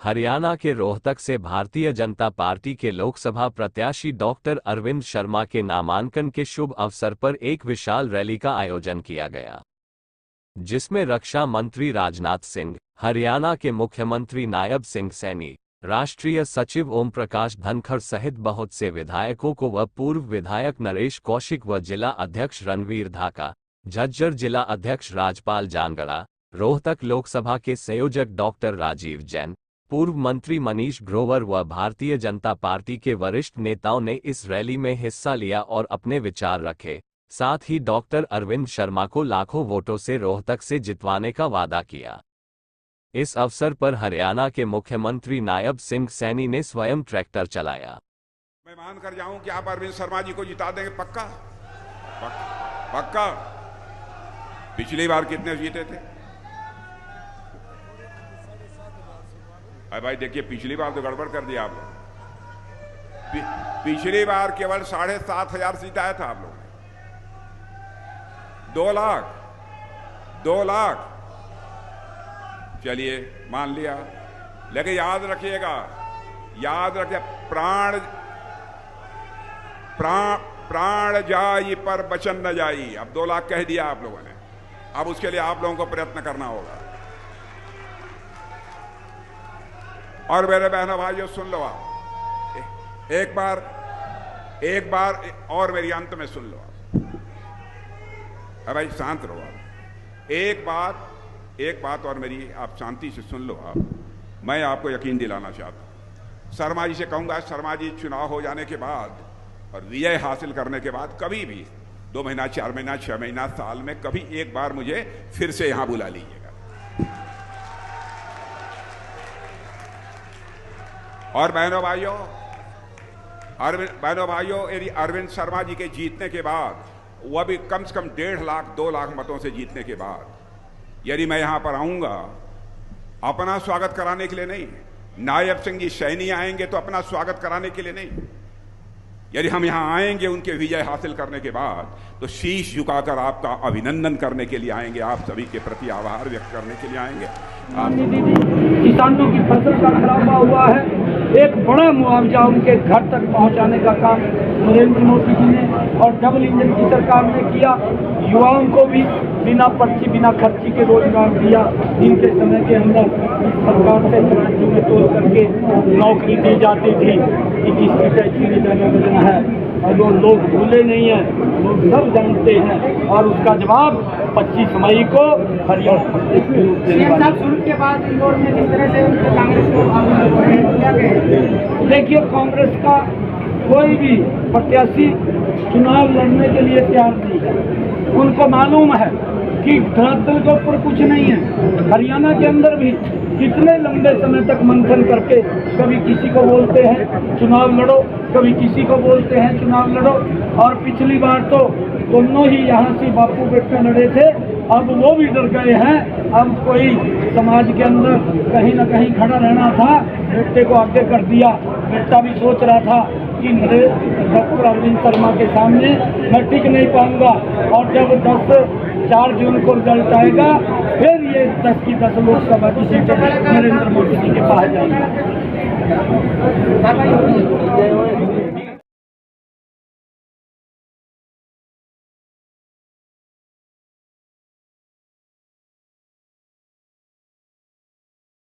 हरियाणा के रोहतक से भारतीय जनता पार्टी के लोकसभा प्रत्याशी डॉक्टर अरविंद शर्मा के नामांकन के शुभ अवसर पर एक विशाल रैली का आयोजन किया गया, जिसमें रक्षा मंत्री राजनाथ सिंह, हरियाणा के मुख्यमंत्री नायब सिंह सैनी, राष्ट्रीय सचिव ओम प्रकाश धनखड़ सहित बहुत से विधायकों को व पूर्व विधायक नरेश कौशिक व जिला अध्यक्ष रणवीर धाका, झज्जर जिला अध्यक्ष राजपाल जानगड़ा, रोहतक लोकसभा के संयोजक डॉक्टर राजीव जैन, पूर्व मंत्री मनीष ग्रोवर व भारतीय जनता पार्टी के वरिष्ठ नेताओं ने इस रैली में हिस्सा लिया और अपने विचार रखे। साथ ही डॉक्टर अरविंद शर्मा को लाखों वोटों से रोहतक से जितवाने का वादा किया। इस अवसर पर हरियाणा के मुख्यमंत्री नायब सिंह सैनी ने स्वयं ट्रैक्टर चलाया। मैं मान कर जाऊं कि आप अरविंद शर्मा जी को जिता देंगे, पक्का? पक्का। पिछली बार कितने जीते थे? अरे भाई देखिए, पिछली बार तो गड़बड़ कर दिया आप लोग। पिछली बार केवल 7,500 जिताया था आप लोगों ने। 2 लाख। चलिए मान लिया, लेकिन याद रखिएगा, प्राण जाई पर वचन न जाई। अब 2 लाख कह दिया आप लोगों ने, अब उसके लिए आप लोगों को प्रयत्न करना होगा। और मेरे बहनों भाइयों, सुन लो आप, एक बार और मेरी अंत में सुन लो आप। अब भाई शांत रहो आप। एक बात और मेरी आप शांति से सुन लो आप। मैं आपको यकीन दिलाना चाहता हूं, शर्मा जी से कहूंगा, शर्मा जी चुनाव हो जाने के बाद और विजय हासिल करने के बाद कभी भी 2 महीना, 4 महीना, 6 महीना, साल में कभी एक बार मुझे फिर से यहां बुला लीजिएगा। और बहनों भाइयों, यदि अरविंद शर्मा जी के जीतने के बाद, वह भी कम से कम 1.5 लाख 2 लाख मतों से जीतने के बाद, यदि मैं यहां पर आऊंगा अपना स्वागत कराने के लिए नहीं, नायब सिंह जी सैनी आएंगे तो अपना स्वागत कराने के लिए नहीं, यदि हम यहां आएंगे उनके विजय हासिल करने के बाद, तो शीश झुकाकर आपका अभिनंदन करने के लिए आएंगे, आप सभी के प्रति आभार व्यक्त करने के लिए आएंगे। किसानों की फसल का खराबा हुआ है, एक बड़ा मुआवजा उनके घर तक पहुंचाने का काम नरेंद्र मोदी जी ने और डबल इंजन की सरकार ने किया। युवाओं को भी बिना पर्ची बिना खर्ची के रोजगार दिया। इनके समय के अंदर सरकार से तराजू में तोल करके नौकरी दी जाती थी कि किसकी टैक्सी देना है, और वो लोग भूले नहीं हैं, लोग सब जानते हैं। और उसका जवाब 25 मई को हरियाणा शुरू के बाद इंदौर में जिस तरह से कांग्रेस को देखिए, कांग्रेस का कोई भी प्रत्याशी चुनाव लड़ने के लिए तैयार नहीं है। उनको मालूम है कि धरातल के ऊपर कुछ नहीं है। हरियाणा के अंदर भी कितने लंबे समय तक मंथन करके कभी किसी को बोलते हैं चुनाव लड़ो, कभी किसी को बोलते हैं चुनाव लड़ो। और पिछली बार तो दोनों ही यहाँ से बापू बेटे लड़े थे, अब वो भी डर गए हैं। अब कोई समाज के अंदर कहीं ना कहीं खड़ा रहना था, बेटे को आगे कर दिया। बेटा भी सोच रहा था कि डॉक्टर अरविंद शर्मा के सामने मैं टिक नहीं पाऊंगा, और जब 4 जून को रिजल्ट आएगा, फिर ये 10 की 10 लोकसभा की सीटें नरेंद्र मोदी जी के पास जाएंगे।